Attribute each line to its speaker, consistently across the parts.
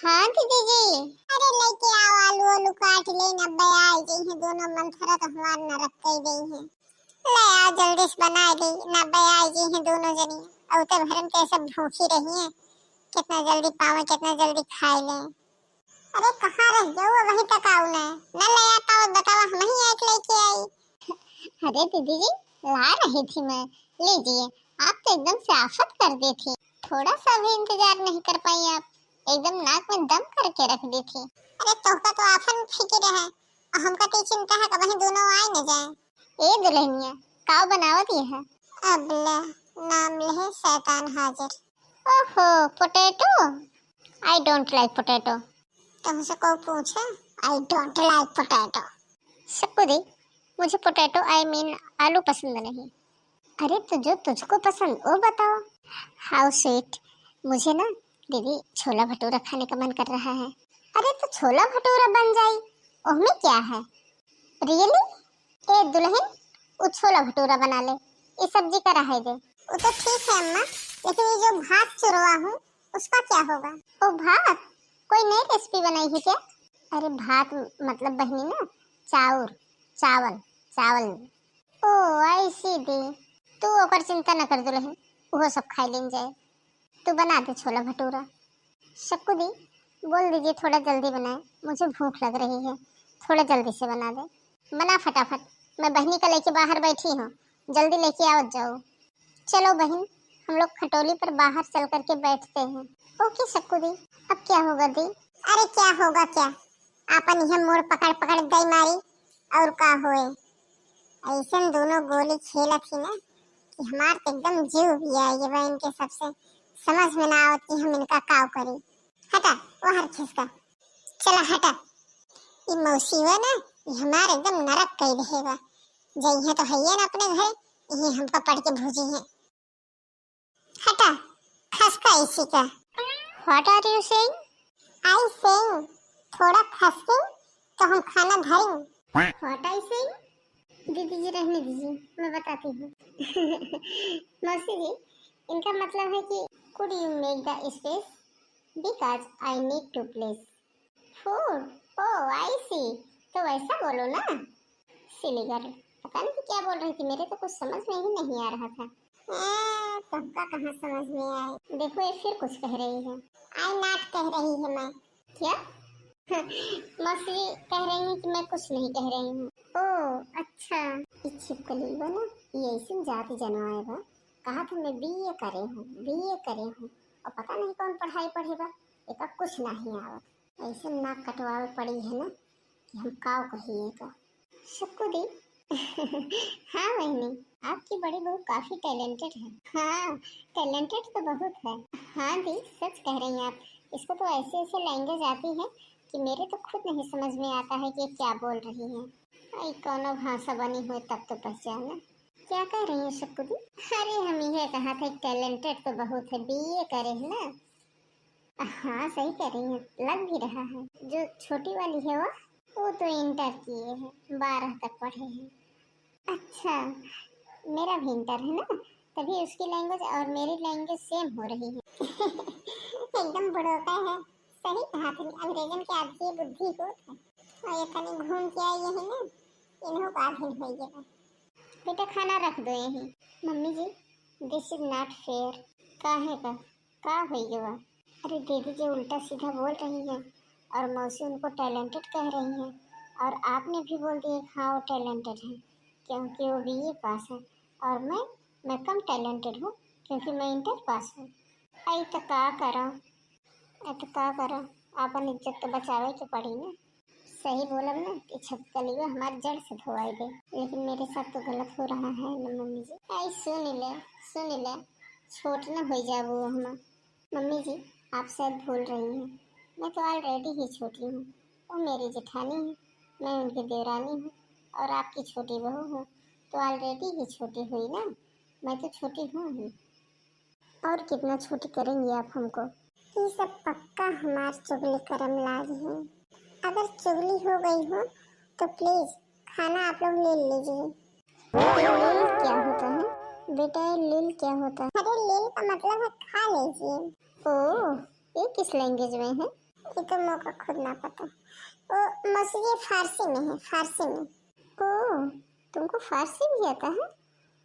Speaker 1: हाँ दीदी जी। अरे लेके आओ, आलू आलू काट ले न बया गई है, दोनों मंथरा तो हमार न रख गई है। ले आओ जल्दी से बना दे न बया गई है दोनों जनी। और तो भरम कैसे भूखी रही है, कितना जल्दी पावे कितना जल्दी खाए ले। अरे कहाँ रह जाओ, वहीं तक आओ न ले आता हो, बताओ हम ही एक लेके आई। अरे दीदी जी ला रही थी मैं, लीजिए। आप तो एकदम से आफत कर दी थी, थोड़ा सा भी इंतजार नहीं कर पाई आप, एकदम नाक में दम करके रख दी थी। अरे तोहका तो आफन फिक्र है और हमका तो चिंता है कि वहीं दोनों आए न जाए। ए दुल्हनिया काव बनावत ये है। अबला नाम ले शैतान हाजिर। ओहो potato, I don't like potato. तुमसे को पूछे, आई डोंट लाइक पोटैटो। शक्कुदी मुझे पोटैटो आई मीन आलू पसंद नहीं। अरे तो जो तुझको पसंद वो बताओ। How sweet. मुझे ना दीदी छोला भटूरा खाने का मन कर रहा है। अरे तो छोला भटूरा बन जाए, उसमें क्या है। रियली ए दुल्हन, वो छोला भटूरा बना ले, ये सब्जी का रहे दे। वो तो ठीक है अम्मा, लेकिन ये जो भात चुरवा हूँ उसका क्या होगा। ओ भात, कोई नई रेसिपी बनाई है क्या। अरे भात मतलब बहनी ना चाउर, चावल चावल। ओ आई सी दी, तू ओकर चिंता न कर दुल्हन, वो सब खाई लेन जाए। तू बना दे छोला भटूरा। शक्कू दी बोल दीजिए थोड़ा जल्दी बनाए, मुझे भूख लग रही है, थोड़ा जल्दी से बना दे। बना फटाफट, मैं बहनी का लेके बाहर बैठी हूँ, जल्दी लेके आओ जाओ। चलो बहन, हम लोग खटोली पर बाहर चल करके बैठते हैं। ओके शक्कू दी, अब क्या होगा दी। अरे क्या होगा क्या, आपन यह मोड़ पकड़ पकड़ गई मारी और का होए। ऐसे दोनों गोली खेला थी ना कि हमार तो एकदम जीव भी आई ये बहन के, सबसे समझ में ना आवत कि हम इनका काव करी। हटा वो हर खिसका, चला हटा। ये मौसी हुआ ना, ये हमारे एकदम नरक कई रहेगा। जई है तो है ना अपने घर, यही हम पकड़ के भूजी है। हटा खसका इसी का। What are you saying? I saying थोड़ा खसके तो हम खाना धरें। What I saying? दीदी जी रहने दीजिए, मैं बताती हूँ। मौसी जी इनका मतलब है कि could you make the space because I need to place food. Oh I see, तो वैसा बोलो ना। सिली गर्ल, पता नहीं क्या बोल रही थी, मेरे तो कुछ समझ में ही नहीं आ रहा था। सबका कहाँ समझ में आए। देखो ये फिर कुछ कह रही है। आई नॉट कह रही है मैं। क्या मौसी कह रही है कि मैं कुछ नहीं कह रही हूँ। ओह अच्छा, ये छिपकली बा ना, ये ऐसी जाति जनवाए बा। कहा था मैं बीए करे हूँ और पता नहीं कौन पढ़ाई पढ़ेगा, एक कुछ नहीं आवत। ऐसे नाक कटवावे पड़ी है ना कि हम काव कहिए का। शक्कू दी हाँ बहनी, आपकी बड़ी बहू काफी टैलेंटेड है। हाँ टैलेंटेड तो बहुत है। हाँ दी सच कह रही हैं आप, इसको तो ऐसे ऐसे लैंग्वेज आती है कि मेरे तो खुद नहीं समझ में आता है कि क्या बोल रही है। आई कौनो भाषा बनी हुई तब तो पहचाना। क्या कह रही है शक्कू दी। अरे हम ये कहा था टैलेंटेड तो बहुत है, बीए करे है ना। हाँ सही कह रही है, लग भी रहा है। जो छोटी वाली है वो तो इंटर किए हैं, 12 तक पढ़े हैं। अच्छा मेरा भी इंटर है ना, तभी उसकी लैंग्वेज और मेरी लैंग्वेज सेम हो रही है। एकदम बड़ोका है। सही कहा तुमने, अंग्रेजन के आदि बुद्धि को है। और ये कहीं घूम के आई है ना, इन्हों का आधीन हो गया। बेटा खाना रख दो यहीं। Mummy ji this is not fair. काहे का हो गया। अरे दीदी जी उल्टा सीधा बोल रही है और मौसी उनको टैलेंटेड कह रही है, और आपने भी बोल दिया हाँ वो टैलेंटेड है क्योंकि वो बीए पास है, और मैं कम टैलेंटेड हूँ क्योंकि मैं इंटर पास हूँ। आई तो का करो, आपन इज्जत तो बचावे के पड़ी ना। सही बोलब ना कि छपकलिया हमारी जड़ से धोआई दे, लेकिन मेरे साथ तो गलत हो रहा है ना मम्मी जी। आई सुन ले छोट न हो जाबो हम। मम्मी जी आप शायद भूल रही हैं, मैं तो ऑलरेडी ही छोटी हूँ। वो मेरी जेठानी है, मैं उनकी देवरानी हूँ और आपकी छोटी बहू हूँ, तो ऑलरेडी ही छोटी हुई ना। मैं तो छोटी हूँ ही, और कितना छोटी करेंगे आप हमको। ये सब पक्का हमार चुगली करम लाज है। अगर चुगली हो गई हो तो प्लीज खाना आप लोग ले लीजिए। लील क्या होता है बेटा, लील क्या होता है। अरे लील का मतलब है खा लीजिए। ओह ये किस लैंग्वेज में है। ये तो मौका खुद ना पता। वो मौसी जी फारसी में है, फारसी में। ओ, तुमको फारसी भी आता है?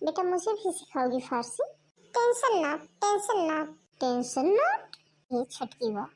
Speaker 1: बेटा मुझे भी सिखाओगी फारसी? टेंशन ना, टेंशन ना, टेंशन ना। ये छटकी हुआ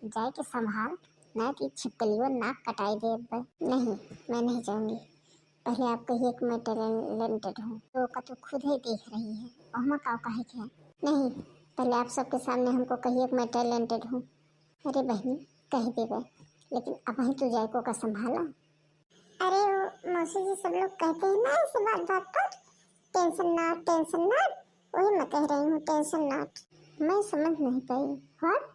Speaker 1: जाए के संभाल, ना कि छिपकली वो नाक कटाई दे। अब नहीं, मैं नहीं जाऊंगी। पहले आप कहिए कि मैं टैलेंटेड हूँ, तो का तो खुद ही देख रही है। और का कहे क्या? नहीं, पहले आप सबके सामने हमको कहिए कि मैं टैलेंटेड हूँ। अरे बहनी कह देवे, लेकिन अब ही तो जायको का संभाला। अरे वो मौसी जी सब लोग कहते हैं ना ऐसे बात बात पर, टेंशन ना, टेंशन ना। वही मैं कह रही हूँ, टेंशन नॉट। मैं समझ नहीं पाई। व्हाट?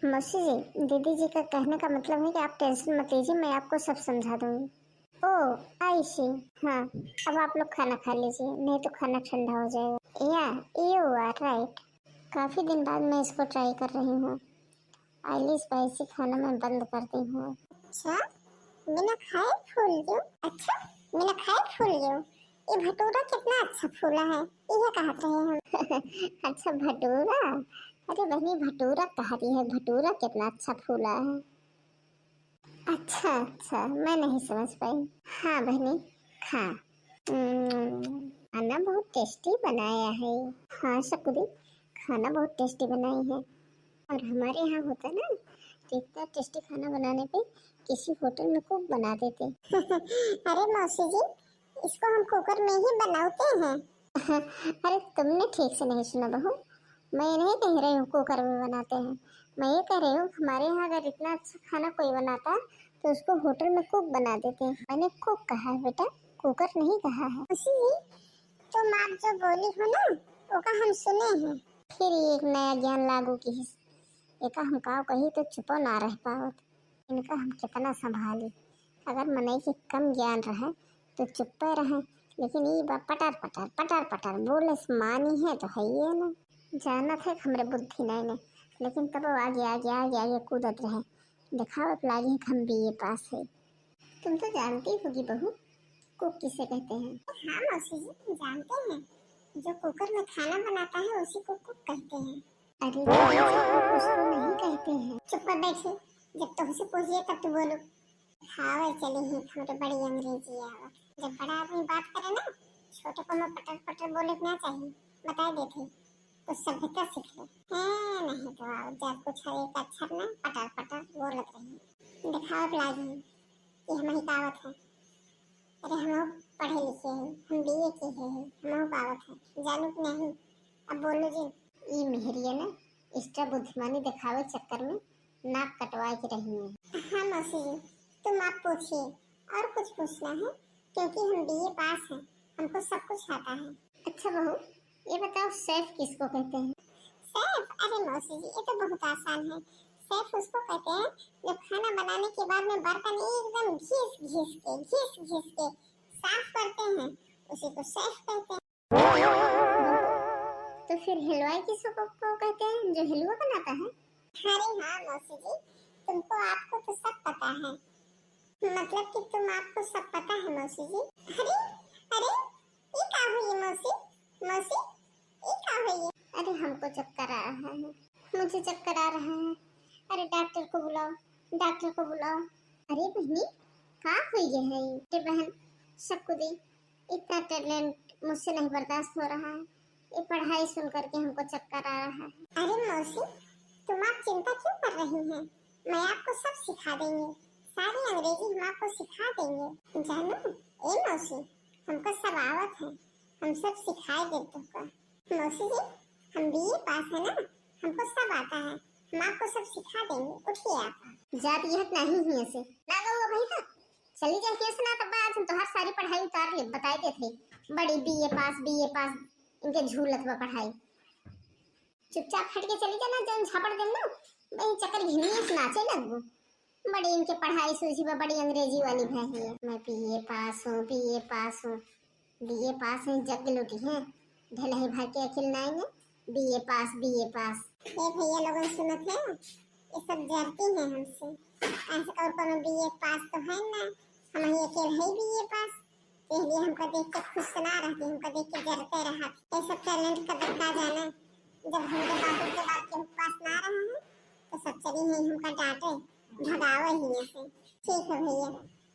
Speaker 1: मौसी जी, दीदी जी का कहने का मतलब है कि आप टेंशन मत लीजिए, मैं आपको सब समझा दूंगी। ओह आई सी। हाँ, अब आप लोग खाना खा लीजिए, नहीं तो खाना ठंडा हो जाएगा। या यू आर राइट। काफी दिन बाद मैं इसको ट्राई कर रही हूँ। ऑयली स्पाइसी खाना मैं बंद करती हूँ। अच्छा, बिना खाए फूल गयो? अच्छा, बिना खाए फूल गयो? ये भटूरा कितना अच्छा फूला है, ये कहते हैं हम। अच्छा भटूरा? अरे बहनी भटूरा कह रही है, भटूरा कितना अच्छा फूला है। अच्छा अच्छा, मैं नहीं समझ पाई। हाँ बहनी खा। खाना बहुत टेस्टी बनाया है। हाँ शकुदी, खाना बहुत टेस्टी बनाई है। और हमारे यहाँ होता ना, तो इतना टेस्टी खाना बनाने पे किसी होटल में कुक बना देते। अरे मौसी जी, इसको हम कुकर में ही बनाते हैं। अरे तुमने ठीक से नहीं सुना बहू, मैं नहीं कह रही हूँ कुकर में बनाते हैं। मैं ये कह रही हूँ हमारे यहाँ अगर इतना अच्छा खाना कोई बनाता तो उसको होटल में कुक बना देते। मैंने कुक कहा है बेटा, कुकर नहीं कहा है। मौसी जी, तुम आप जो बोली हो ना, वो का हम सुने हैं। फिर एक नया ज्ञान लागू की। एका हम का कही तो चुपो ना रह पावत। इनका हम कितना संभाली। अगर मनई के कम ज्ञान रहे तो चुप रहे, लेकिन ये बा पटार पटार पटार पटार बोले मानी है तो है ये ना। जाना थे हमरे बुद्धि नहीं ने, लेकिन तब वो आगे आगे आगे आगे कूदत रहे। दिखावत लागी हम भी ये पास है। तुम तो जानती होगी बहू, कुक किसे कहते हैं? हाँ मौसी जी, जानते हैं। जो कुकर में खाना बनाता है उसी को कुक कहते हैं। अरे उसको नहीं कहते हैं। चुप कर बैठे, जब तुमसे पूछिए तब तो बोलो। हाँ वही चली ही थोड़ी बड़ी अंग्रेजी आवत। जब बड़ा आदमी बात करे ना, छोटे को में पटर पटर बोले ना चाहिए, बता देते तो सभ्यता सीख ले। है नहीं तो आओ जब कुछ एक अक्षर में पटर पटर बोलत रही। दिखावत लागी ये हमारी कहावत है। अरे हम पढ़े लिखे हैं, हम बीए के हैं, हम कहावत है जानू कि नहीं? अब बोलो जी। ये मेहरिया ना एक्स्ट्रा बुद्धिमानी दिखावे चक्कर में नाक कटवा के रही है। हाँ मौसी जी, तुम आप पूछिए, और कुछ पूछना है? क्योंकि हम बीए पास हैं, हमको सब कुछ आता है। अच्छा बहू, ये बताओ शेफ किसको कहते हैं? शेफ? अरे मौसी जी, ये तो बहुत आसान है। शेफ उसको कहते हैं जब खाना बनाने के बाद में बर्तन एकदम घिस के साफ करते हैं, उसी को शेफ कहते हैं। तो फिर हलवाई किसको कहते हैं जो हलवा बनाता है? अरे हाँ मौसी जी, तुमको आपको तो सब पता है। मतलब कि तुम आपको सब पता है मौसी जी। अरे अरे ये क्या हुई मौसी? मौसी ये क्या हुई? अरे हमको चक्कर आ रहा है, मुझे चक्कर आ रहा है। अरे डॉक्टर को बुलाओ, डॉक्टर को बुलाओ। अरे बहनी कहाँ हुई है ये बहन? सबको दी इतना टैलेंट मुझसे नहीं बर्दाश्त हो रहा है। ये पढ़ाई सुन करके हमको चक्कर आ रहा है। अरे मौसी, तुम आप चिंता क्यों कर रही हैं? मैं आपको सब सिखा देंगे, सारी अंग्रेजी हम आपको सिखा देंगे। जानो ए मौसी, हमको सब आवत है, हम सब सिखाए देते हो। मौसी जी, हम बीए पास है ना, हमको सब आता है, हम आपको सब सिखा देंगे। उठिए आप। जात यह नहीं है ऐसे ना गो भाई था। चली जाए कैसे ना तब आज हम तो हर सारी पढ़ाई उतार ले बताई देते। बड़ी बीए पास इनके झूलत में पढ़ाई। चुपचाप हट के चली जाना, जब झापड़ देम ना वही चक्कर घिनिए नाचे लगू। बड़ी इनके पढ़ाई सूझी में बड़ी अंग्रेजी वाली भैंस है। मैं बीए पास हूँ, बीए पास हूँ, बीए पास है जग लुटी है ढलही भर के अखिल नाएंगे। बीए पास। ये भैया लोगों सुनत है, ये सब जरती हैं हमसे। ऐसे और कोनो बीए पास तो है ना, हम ही अकेले है बीए पास। इसलिए हमको देख के खुश ना रहती, हमको देख के जरते रहा। ये सब टैलेंट का बता जाना। जब हमारे बाबू के बाद के पास ना रहा है तो सब चली है हमका डांटे, भगावा ही से। ठीक है भैया,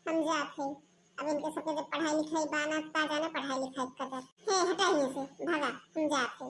Speaker 1: हम जाते हैं। अब इनके सबके जब पढ़ाई लिखाई बाना ता जाना पढ़ाई लिखाई कर हे हटा ही से, भगा हम जाते।